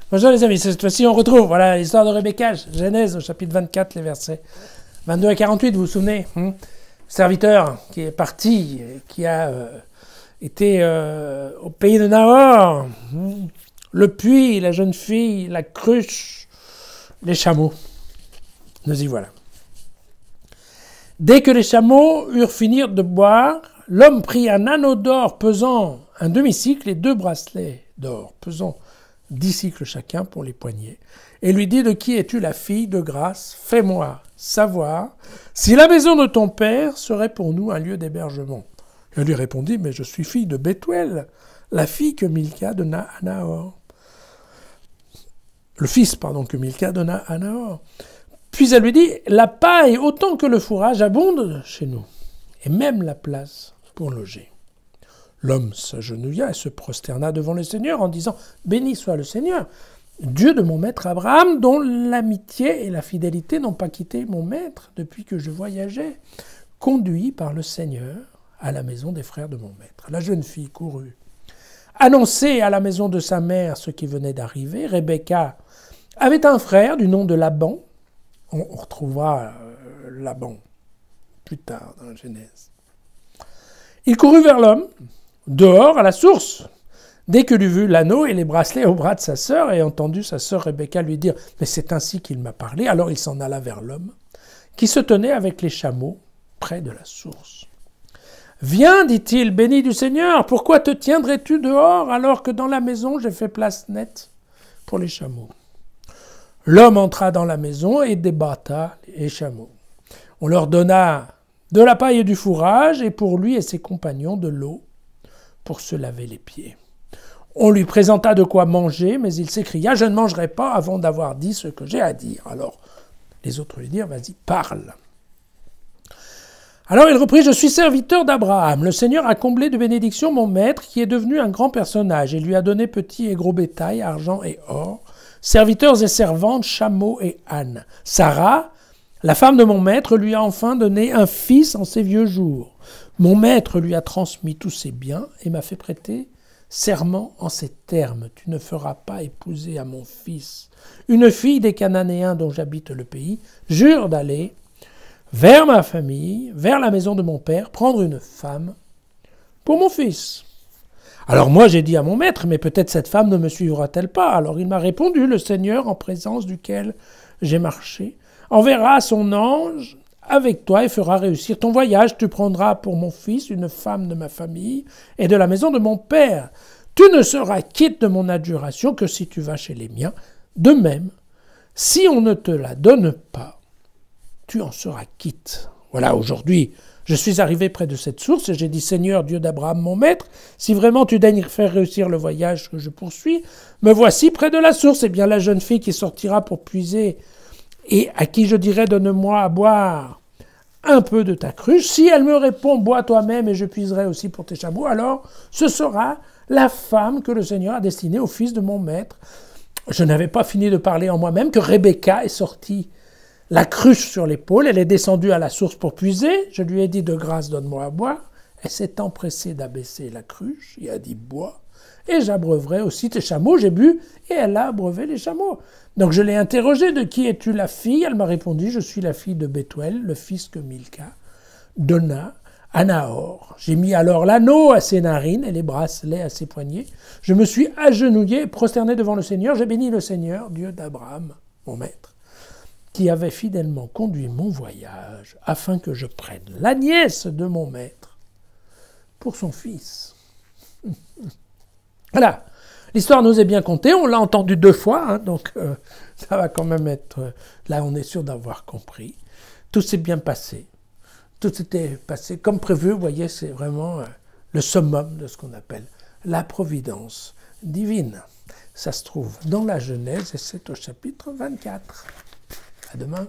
Bonjour les amis, cette fois-ci on retrouve l'histoire de Rebecca, Genèse au chapitre 24, les versets 22 à 48, vous vous souvenez serviteur qui est parti, qui a été au pays de Nahor, le puits, la jeune fille, la cruche, les chameaux. Nous y voilà. Dès que les chameaux eurent fini de boire, l'homme prit un anneau d'or pesant un demi-cycle et 2 bracelets d'or pesant 10 cycles chacun pour les poignets, et lui dit: de qui es-tu la fille de grâce? Fais-moi savoir si la maison de ton père serait pour nous un lieu d'hébergement. Elle lui répondit: mais je suis fille de Bethuel, la fille que Milca donna à Nahor. Le fils, que Milca donna à Nahor. Puis elle lui dit: la paille autant que le fourrage abonde chez nous, et même la place pour loger. L'homme s'agenouilla et se prosterna devant le Seigneur en disant: béni soit le Seigneur, Dieu de mon maître Abraham, dont l'amitié et la fidélité n'ont pas quitté mon maître depuis que je voyageais, conduit par le Seigneur à la maison des frères de mon maître. La jeune fille courut annoncer à la maison de sa mère ce qui venait d'arriver. Rebecca avait un frère du nom de Laban. On retrouvera Laban plus tard dans la Genèse. Il courut vers l'homme, dehors à la source. Dès qu'il eut vu l'anneau et les bracelets au bras de sa sœur et entendu sa sœur Rebecca lui dire: mais c'est ainsi qu'il m'a parlé, alors il s'en alla vers l'homme, qui se tenait avec les chameaux près de la source. Viens, dit-il, béni du Seigneur, pourquoi te tiendrais-tu dehors alors que dans la maison j'ai fait place nette pour les chameaux? L'homme entra dans la maison et débatta les chameaux. On leur donna de la paille et du fourrage, et pour lui et ses compagnons de l'eau pour se laver les pieds. On lui présenta de quoi manger, mais il s'écria: je ne mangerai pas avant d'avoir dit ce que j'ai à dire. Alors les autres lui dirent: vas-y, parle. Alors il reprit: je suis serviteur d'Abraham. Le Seigneur a comblé de bénédictions mon maître, qui est devenu un grand personnage, et lui a donné petit et gros bétail, argent et or, serviteurs et servantes, chameaux et ânes. Sarah, la femme de mon maître, lui a enfin donné un fils en ses vieux jours. Mon maître lui a transmis tous ses biens et m'a fait prêter serment en ces termes: tu ne feras pas épouser à mon fils une fille des Cananéens dont j'habite le pays. Jure d'aller vers ma famille, vers la maison de mon père, prendre une femme pour mon fils. Alors moi j'ai dit à mon maître: mais peut-être cette femme ne me suivra-t-elle pas? Alors il m'a répondu: le Seigneur, en présence duquel j'ai marché, enverra son ange avec toi et fera réussir ton voyage. Tu prendras pour mon fils une femme de ma famille et de la maison de mon père. Tu ne seras quitte de mon adjuration que si tu vas chez les miens. De même, si on ne te la donne pas, tu en seras quitte. Voilà, aujourd'hui, je suis arrivé près de cette source et j'ai dit: Seigneur, Dieu d'Abraham, mon maître, si vraiment tu daignes faire réussir le voyage que je poursuis, me voici près de la source. Eh bien, la jeune fille qui sortira pour puiser et à qui je dirai: donne-moi à boire un peu de ta cruche, si elle me répond: bois toi-même et je puiserai aussi pour tes chameaux, alors ce sera la femme que le Seigneur a destinée au fils de mon maître. Je n'avais pas fini de parler en moi-même que Rebecca est sortie la cruche sur l'épaule, elle est descendue à la source pour puiser. Je lui ai dit: de grâce, donne-moi à boire. Elle s'est empressée d'abaisser la cruche et a dit: bois, et j'abreuverai aussi tes chameaux. J'ai bu, et elle a abreuvé les chameaux. Donc je l'ai interrogée: de qui es-tu la fille? Elle m'a répondu: je suis la fille de Bethuel, le fils que Milca donna à Nahor. J'ai mis alors l'anneau à ses narines et les bracelets à ses poignets. Je me suis agenouillé et prosterné devant le Seigneur. J'ai béni le Seigneur, Dieu d'Abraham, mon maître, qui avait fidèlement conduit mon voyage afin que je prenne la nièce de mon maître pour son fils. Voilà, l'histoire nous est bien contée, on l'a entendue 2 fois, donc ça va quand même être... là, on est sûr d'avoir compris. Tout s'est bien passé, tout s'était passé comme prévu. Vous voyez, c'est vraiment le summum de ce qu'on appelle la providence divine. Ça se trouve dans la Genèse et c'est au chapitre 24. À demain.